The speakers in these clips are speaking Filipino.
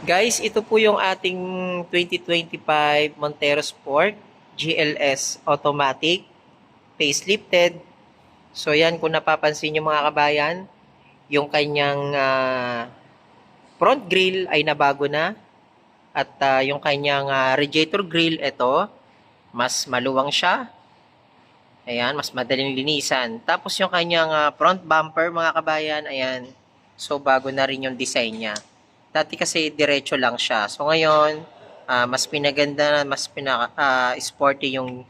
Guys, ito po yung ating 2025 Montero Sport GLS Automatic facelifted. So yan, kung napapansin nyo mga kabayan, yung kanyang front grille ay nabago na at yung kanyang radiator grille, ito, mas maluwang siya. Ayan, mas madaling linisan. Tapos yung kanyang front bumper mga kabayan, ayan, so bago na rin yung design niya. Dati kasi diretso lang siya. So ngayon, mas pinaganda, mas sporty yung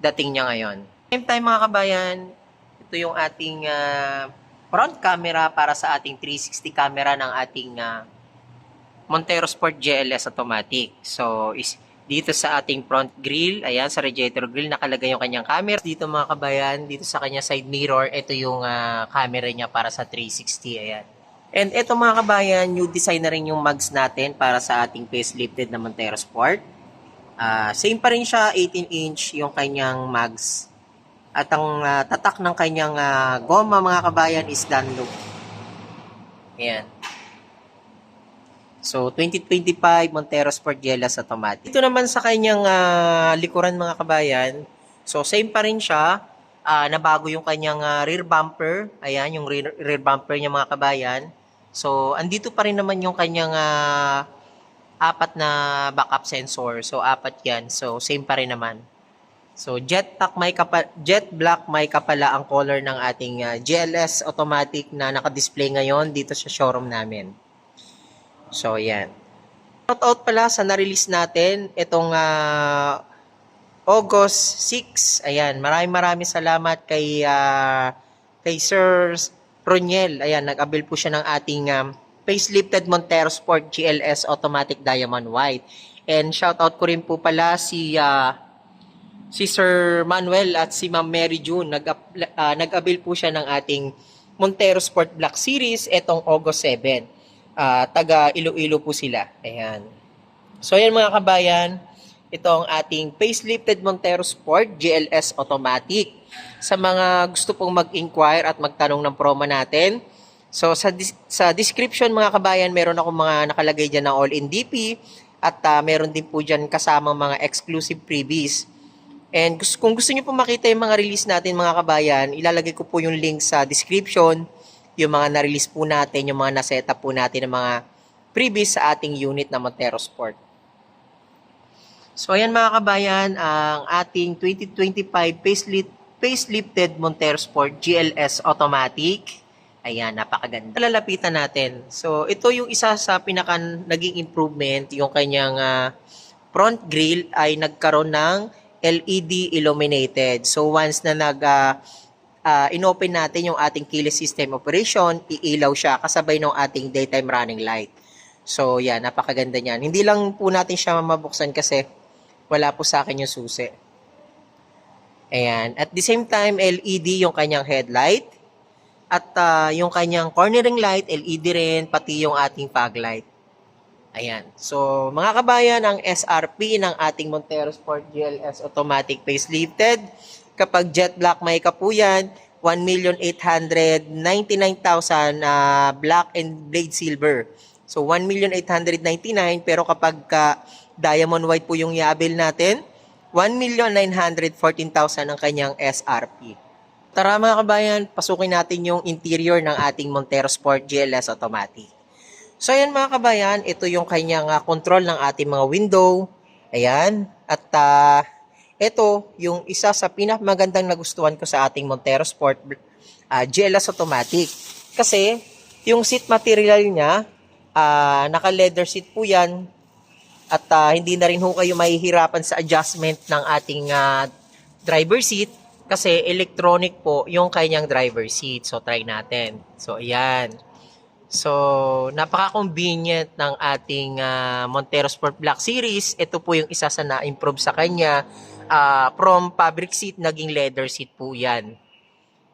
dating niya ngayon. Same time mga kabayan, ito yung ating front camera para sa ating 360 camera ng ating Montero Sport GLS Automatic. So, dito sa ating front grille, ayan, sa radiator grille, nakalagay yung kanyang camera. Dito mga kabayan, dito sa kanya side mirror, ito yung camera niya para sa 360, ayan. And ito mga kabayan, new design na rin yung mugs natin para sa ating facelifted na Montero Sport. Same pa rin siya, 18-inch yung kanyang mugs. At ang tatak ng kanyang goma mga kabayan is Dunlop. Ayan. So, 2025 Montero Sport GLS Automatic. Ito naman sa kanyang likuran mga kabayan. So, same pa rin siya. Nabago yung kanyang rear bumper. Ayan, yung rear bumper niya mga kabayan. So, andito pa rin naman yung kanyang apat na backup sensor. So, apat yan. So, same pa rin naman. So, jet black mica pala ang color ng ating GLS Automatic na naka-display ngayon dito sa showroom namin. So, yan. Shoutout pala sa na-release natin itong August 6. Ayan, maraming salamat kay Sir Roniel. Ayan, nag-avail po siya ng ating facelifted Montero Sport GLS Automatic Diamond White. And shoutout ko rin po pala si Sir Manuel at si Ma'am Mary June. Nag-avail po siya ng ating Montero Sport Black Series etong August 7. Taga Iloilo po sila. Ayan. So, ayan mga kabayan, ito ang ating facelifted Montero Sport GLS Automatic. Sa mga gusto pong mag-inquire at magtanong ng promo natin, so sa description mga kabayan, meron akong mga nakalagay dyan ng all-in DP at meron din po dyan kasamang mga exclusive freebies. And kung gusto niyo po makita yung mga release natin mga kabayan, ilalagay ko po yung link sa description, yung mga na-release po natin, yung mga na-setup po natin ng mga freebies sa ating unit na Montero Sport. So ayan mga kabayan, ang ating 2025 facelifted Montero Sport GLS Automatic. Ayan, napakaganda. Lalapitan natin. So ito yung isa sa pinaka naging improvement, yung kanyang front grille ay nagkaroon ng LED illuminated. So once na inopen natin yung ating keyless system operation, iilaw siya kasabay ng ating daytime running light. So, yan, napakaganda niyan. Hindi lang po natin siya mabuksan kasi wala po sa akin yung susi. Ayan. At the same time, LED yung kanyang headlight. At yung kanyang cornering light, LED rin, pati yung ating fog light. Ayan. So, mga kabayan, ang SRP ng ating Montero Sport GLS Automatic facelifted, kapag jet black mica po yan, 1,899,000 black and blade silver. So, 1,899,000, pero kapag diamond white po yung i-avail natin, 1,914,000 ang kanyang SRP. Tara mga kabayan, pasukin natin yung interior ng ating Montero Sport GLS Automatic. So, ayan mga kabayan, ito yung kanyang control ng ating mga window. Ayan. At ito yung isa sa pinakamagandang nagustuhan ko sa ating Montero Sport GLS Automatic. Kasi, yung seat material niya, naka-leather seat po yan. At hindi na rin ho kayo mahihirapan sa adjustment ng ating driver seat. Kasi electronic po yung kanyang driver seat. So, try natin. So, ayan. So, napaka-convenient ng ating Montero Sport Black Series. Ito po yung isa sa na-improve sa kanya. From fabric seat, naging leather seat po yan.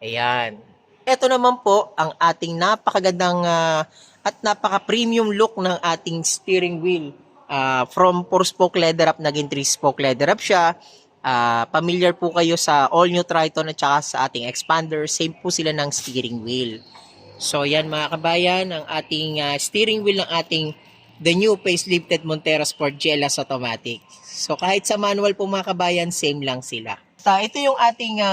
Ayan. Ito naman po ang ating napakagandang at napaka-premium look ng ating steering wheel. From 4-spoke leather up, naging 3-spoke leather up siya. Familiar po kayo sa all-new Triton at saka sa ating expander. Same po sila ng steering wheel. So yan mga kabayan, ang ating steering wheel ng ating the new facelifted Montero Sport GLS Automatic. So kahit sa manual po mga kabayan, same lang sila. Ito yung ating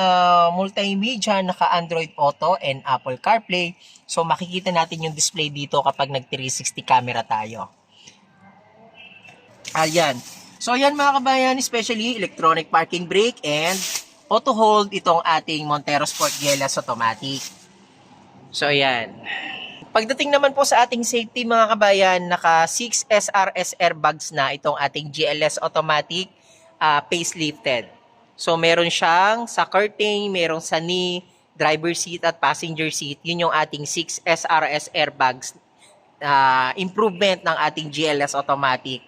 multimedia, naka-Android Auto and Apple CarPlay. So makikita natin yung display dito kapag nag-360 camera tayo. Ayan. So yan mga kabayan, especially electronic parking brake and auto hold itong ating Montero Sport GLS Automatic. So ayan. Pagdating naman po sa ating safety mga kabayan, naka 6 SRS airbags na itong ating GLS Automatic facelifted. So meron siyang sa curtain, meron sa knee, driver seat at passenger seat. Yun yung ating 6 SRS airbags improvement ng ating GLS Automatic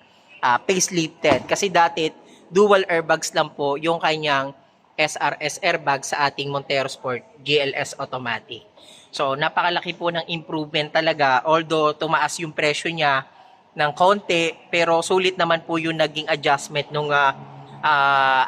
facelifted. Kasi dati dual airbags lang po yung kanyang SRS airbag sa ating Montero Sport GLS Automatic. So, napakalaki po ng improvement talaga. Although, tumaas yung presyo niya ng konti, pero sulit naman po yung naging adjustment ng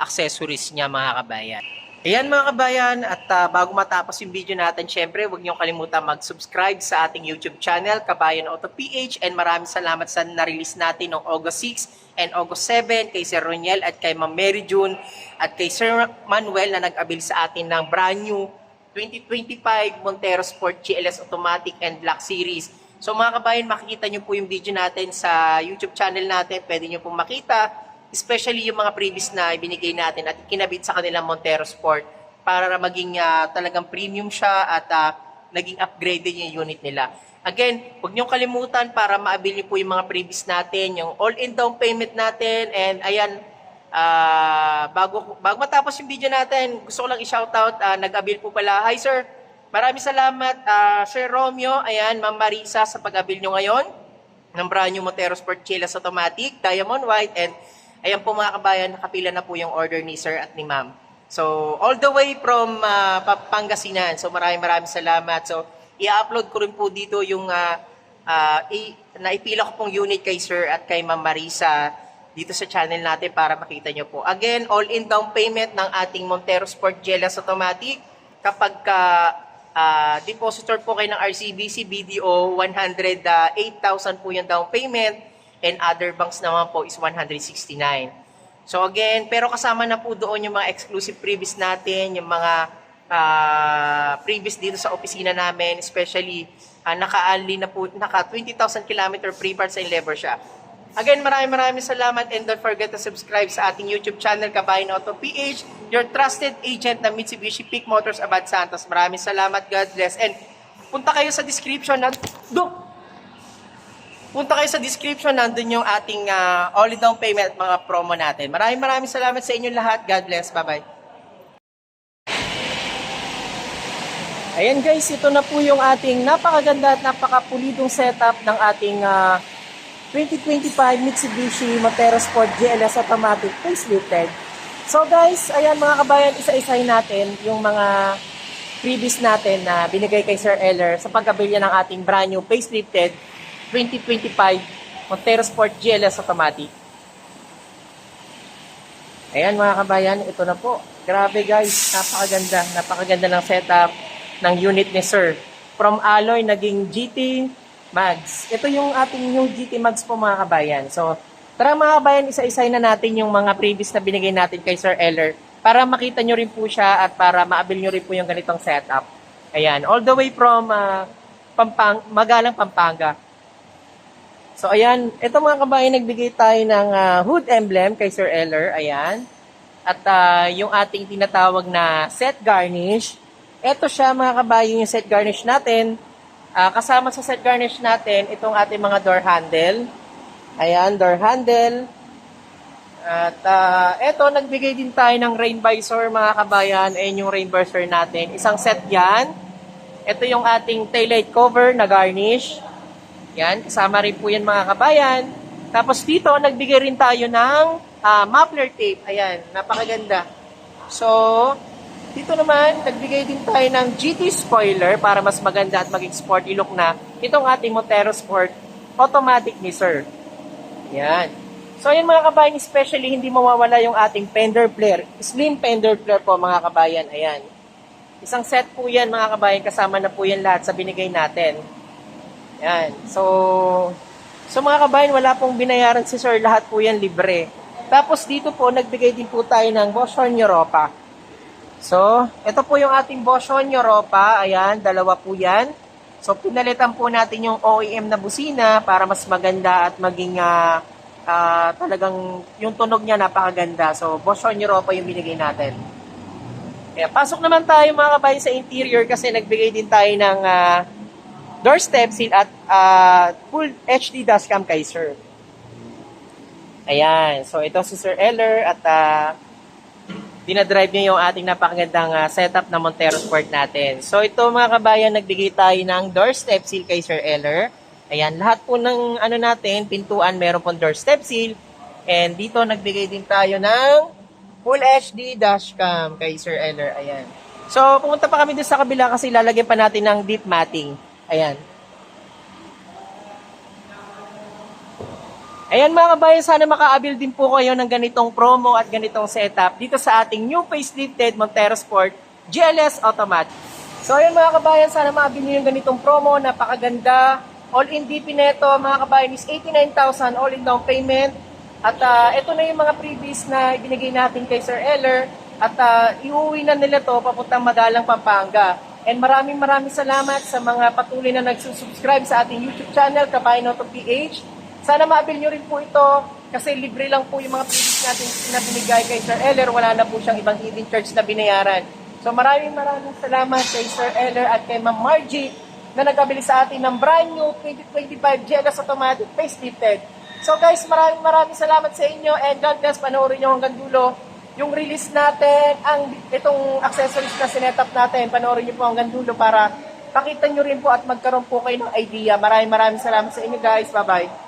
accessories niya mga kabayan. Ayan mga kabayan, at bago matapos yung video natin, syempre, huwag niyo kalimutan mag-subscribe sa ating YouTube channel, Kabayan Auto PH, and maraming salamat sa na-release natin noong August 6 and August 7 kay Sir Roniel at kay Ma'am Mary June at kay Sir Manuel na nag-abil sa atin ng brand new 2025 Montero Sport GLS Automatic and Black Series. So mga kabayan, makikita nyo po yung video natin sa YouTube channel natin. Pwede nyo pong makita, especially yung mga previous na ibinigay natin at kinabit sa kanilang Montero Sport para maging talagang premium siya at naging upgraded yung unit nila. Again, huwag nyo kalimutan para ma-avail nyo po yung mga previous natin, yung all-in down payment natin, and ayan, bago matapos yung video natin, gusto ko lang i-shoutout, nag-avail po pala. Hi sir, maraming salamat Sir Romeo, ayan, Ma'am Marisa sa pag-avail nyo ngayon ng brand new Montero Sport GLS Automatic, Diamond White, and ayan po mga kabayan, nakapila na po yung order ni sir at ni ma'am. So, all the way from Pangasinan. So, maraming salamat. So, i-upload ko rin po dito yung naipila ko pong unit kay sir at kay Ma'am Marisa dito sa channel natin para makita nyo po. Again, all-in down payment ng ating Montero Sport GLS Automatic. Kapag depositor po kayo ng RCBC BDO, 108,000 po yung down payment, and other banks naman po is 169. So again, pero kasama na po doon yung mga exclusive previous natin, yung mga previous dito sa opisina namin, especially naka-only na po, naka 20,000 km free parts and labor shop. Again, maraming salamat, and don't forget to subscribe sa ating YouTube channel, Kabayan Auto PH, your trusted agent na Mitsubishi Peak Motors Abad Santos. Maraming salamat, God bless. And punta kayo sa description nandun yung ating all-in down payment at mga promo natin. Maraming salamat sa inyo lahat. God bless. Bye-bye. Ayan guys, ito na po yung ating napakaganda at napakapulidong setup ng ating 2025 Mitsubishi Montero Sport GLS Automatic facelifted. So guys, ayan mga kabayan, isa-isahin natin yung mga previous natin na binigay kay Sir Eller sa pag-abilya ng ating brand new facelifted 2025 Montero Sport GLS Automatic. Ayan mga kabayan, ito na po. Grabe guys, napakaganda ng setup ng unit ni Sir. From alloy, naging GT Mags. Ito yung ating new GT Mags po mga kabayan. So, tara mga kabayan, isa-isay na natin yung mga previous na binigay natin kay Sir Eller para makita nyo rin po siya at para ma-avail nyo rin po yung ganitong setup. Ayan, all the way from Magalang, Pampanga. So, ayan, ito mga kabayan, nagbigay tayo ng hood emblem kay Sir Eller. Ayan. At yung ating tinatawag na set garnish. Ito siya mga kabayan, yung set garnish natin. Kasama sa set garnish natin, itong ating mga door handle. Ayan, door handle. At eto, nagbigay din tayo ng rain visor mga kabayan. Ayan yung rain visor natin. Isang set yan. Ito yung ating taillight cover na garnish. Yan, kasama rin po yan mga kabayan. Tapos dito, nagbigay rin tayo ng muffler tape. Ayan, napakaganda. So, dito naman, nagbigay din tayo ng GT spoiler para mas maganda at maging sporty look na itong ating Montero Sport Automatic ni Sir. Yan. So, yan mga kabayan, especially hindi mawawala yung ating fender flare. Slim fender flare po mga kabayan. Ayan. Isang set po yan mga kabayan, kasama na po yan lahat sa binigay natin. Yan. So mga kabayan, wala pong binayaran si sir, lahat po yan libre. Tapos dito po, nagbigay din po tayo ng Boschon Europa. So, ito po yung ating Boschon Europa. Ayan, dalawa po yan. So, pinalitan po natin yung OEM na busina para mas maganda at maging talagang yung tunog niya napakaganda. So, Boschon Europa yung binigay natin. Kaya, pasok naman tayo mga kabayan sa interior kasi nagbigay din tayo ng doorstep seal at full HD dashcam kay sir. Ayan. So, ito si Sir Eller at dinadrive niya yung ating napakagandang setup na Montero Sport natin. So, ito mga kabayan, nagbigay tayo ng doorstep seal kay Sir Eller. Ayan, lahat po ng natin, pintuan, meron pong doorstep seal. And dito, nagbigay din tayo ng full HD dashcam kay Sir Eller. Ayan. So, pumunta pa kami dun sa kabila kasi lalagyan pa natin ng deep matting. Ayan. Ayan mga kabayan, sana maka-avail din po kayo ng ganitong promo at ganitong setup dito sa ating new facelifted Montero Sport GLS Automatic. So ayan mga kabayan, sana ma-avail nyo yung ganitong promo, napakaganda. All-in DP neto mga kabayan is 89,000 all-in down payment. At ito na yung mga previous na ibinigay natin kay Sir Eller. At iuwi na nila to papuntang Madalang, Pampanga. And maraming salamat sa mga patuloy na nagsusubscribe sa ating YouTube channel, Kabayan Auto PH. Sana ma-avail nyo rin po ito kasi libre lang po yung mga previous natin na binigay kay Sir Eller. Wala na po siyang ibang hidden charge na binayaran. So maraming salamat kay Sir Eller at kay Ma'am Margie na nag-abili sa atin ng brand new 2025 GLS Automatic facelifted. So guys, maraming salamat sa inyo and God bless, panoorin nyo hanggang dulo yung release natin, itong accessories na sinetap natin. Panoorin nyo po hanggang dulo para pakita nyo rin po at magkaroon po kayo ng idea. Maraming salamat sa inyo guys. Bye-bye.